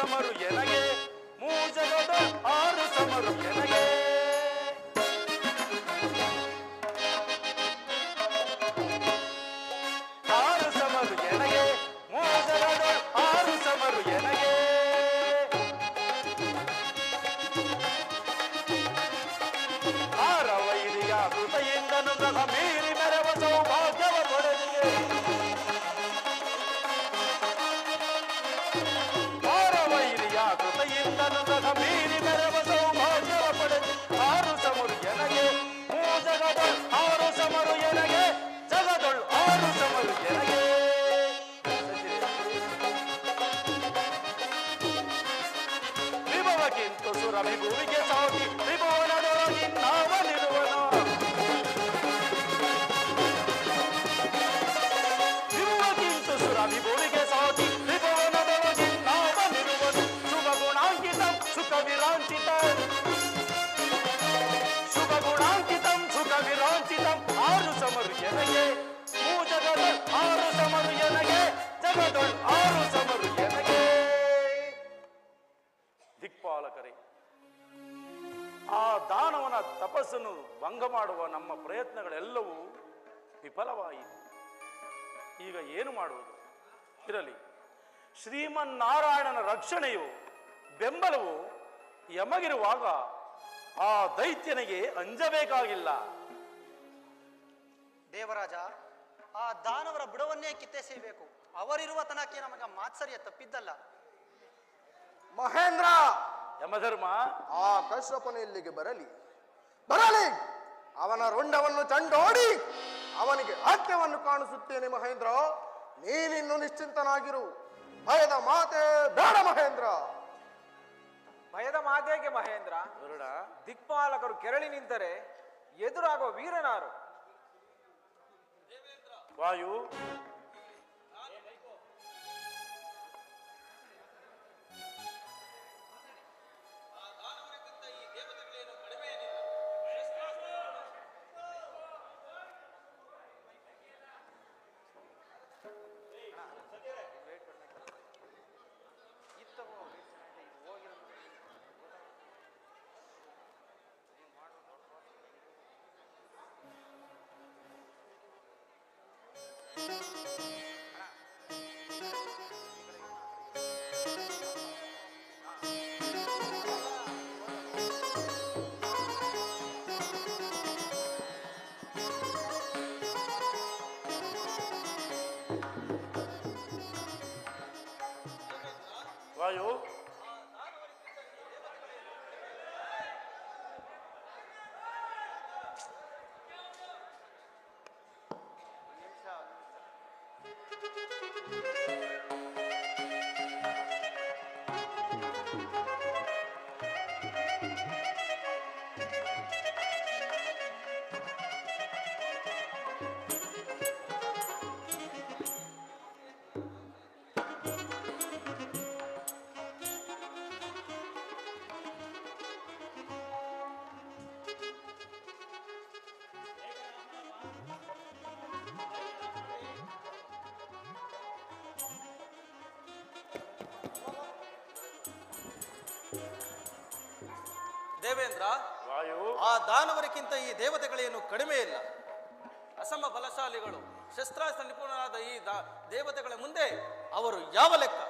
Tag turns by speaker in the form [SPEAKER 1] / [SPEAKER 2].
[SPEAKER 1] ಸಮರು ಎನಗೆ ಮೂಜಗದ ಆರು ಸಮರು ಎನಗೆ ಆರು ಸಮರು ಎನಗೆ ಮೂಜಗದ ಆರು ಸಮರು ಎನಗೆ ಆರವೈರಿಯ ಕೃಪೆಯಿಂದನು ಸಹ ಮೀರಿ ಮೆರವ ಸೌಭಾಗ್ಯವ ಪಡೆದಿದೆ ಆರವೈರಿಯ ಕೃಪೆಯಿಂದನು ಸಹ ಮೀರಿ ಮೆರವ ಸೌಭಾಗ್ಯವ ಪಡೆದು ಆರು ಸಮರು ಎನಗೆ ಮೂಜಗದ ಆರು ಸಮರು ಎನಗೆ ಜಗದೊಳು ಆರು ಸಮರು ಎನಗೆ ವಿಭವಕ್ಕಿಂತ ಸುರ ವಿಭುವಿಗೆ ಸಾಟಿ ವಿಭುವನದೊಳಗಿನ್ನವನಿರುವನು ವಿಭವಕ್ಕಿಂತ ಸುರ ವಿಭುವಿಗೆ ಸಾಟಿ ವಿಭುವನದೊಳಗಿನ್ನವನಿರುವನು ಶುಭ ಗುಣಾಂಕಿತಂ ಸುಖ ವಿರಾಂಚಿತಂ ಶುಭ ಗುಣಾಂಕಿತಂ ಸುಖ ವಿರಾಂಚಿತಂ ಆರು ಸಮರು ಎನಗೆ ಮೂಜಗದ ಆರು ಸಮರು ಎನಗೆ ಜಗದೊಳು ಆರು ಸಮರು ಎನಗೆ ದಿಕ್ಪಾಲಕರೇ ಆ ದಾನವನ ತಪಸ್ಸನ್ನು ಭಂಗ ಮಾಡುವ ನಮ್ಮ ಪ್ರಯತ್ನಗಳೆಲ್ಲವೂ ವಿಫಲವಾಯಿತು. ಈಗ ಏನು ಮಾಡುವುದು? ಇರಲಿ, ಶ್ರೀಮನ್ನಾರಾಯಣನ ರಕ್ಷಣೆಯು ಬೆಂಬಲವು ಯಮಗಿರುವಾಗ ಆ ದೈತ್ಯನಿಗೆ ಅಂಜಬೇಕಾಗಿಲ್ಲ.
[SPEAKER 2] ದೇವರಾಜ, ಆ ದಾನವರ ಬುಡವನ್ನೇ ಕಿತ್ತೆಸೆಯಬೇಕು. ಅವರಿರುವ ತನಕ್ಕೆ ನಮಗ ಮಾತ್ಸರ್ಯ ತಪ್ಪಿದ್ದಲ್ಲ.
[SPEAKER 3] ಮಹೇಂದ್ರ,
[SPEAKER 1] ಯಮಧರ್ಮ,
[SPEAKER 3] ಆ ಕಶ್ಯಪನು ಇಲ್ಲಿಗೆ ಬರಲಿ, ಅವನ ರುಂಡವನ್ನು ಚಂಡೋಡಿ ಅವನಿಗೆ ಹತ್ಯವನ್ನು ಕಾಣಿಸುತ್ತೇನೆ. ಮಹೇಂದ್ರ, ನೀನಿನ್ನು ನಿಶ್ಚಿಂತನಾಗಿರು. ಭಯದ ಮಾತೆ ಬೇಡ ಮಹೇಂದ್ರ.
[SPEAKER 4] ಭಯದ ಮಾತೆಗೆ ಮಹೇಂದ್ರ? ದಿಕ್ಪಾಲಕರು ಕೆರಳಿ ನಿಂತರೆ ಎದುರಾಗುವ ವೀರನಾರು?
[SPEAKER 1] ವಾಯು, ವಾಯು,
[SPEAKER 2] ದೇವೇಂದ್ರ,
[SPEAKER 1] ವಾಯು,
[SPEAKER 2] ಆ ದಾನವರಿಗಿಂತ ಈ ದೇವತೆಗಳೇನು ಕಡಿಮೆ ಇಲ್ಲ. ಅಸಮ ಬಲಶಾಲಿಗಳು, ಶಸ್ತ್ರಾಸ್ತ್ರ ನಿಪುಣರಾದ ಈ ದೇವತೆಗಳ ಮುಂದೆ ಅವರು ಯಾವ ಲೆಕ್ಕ?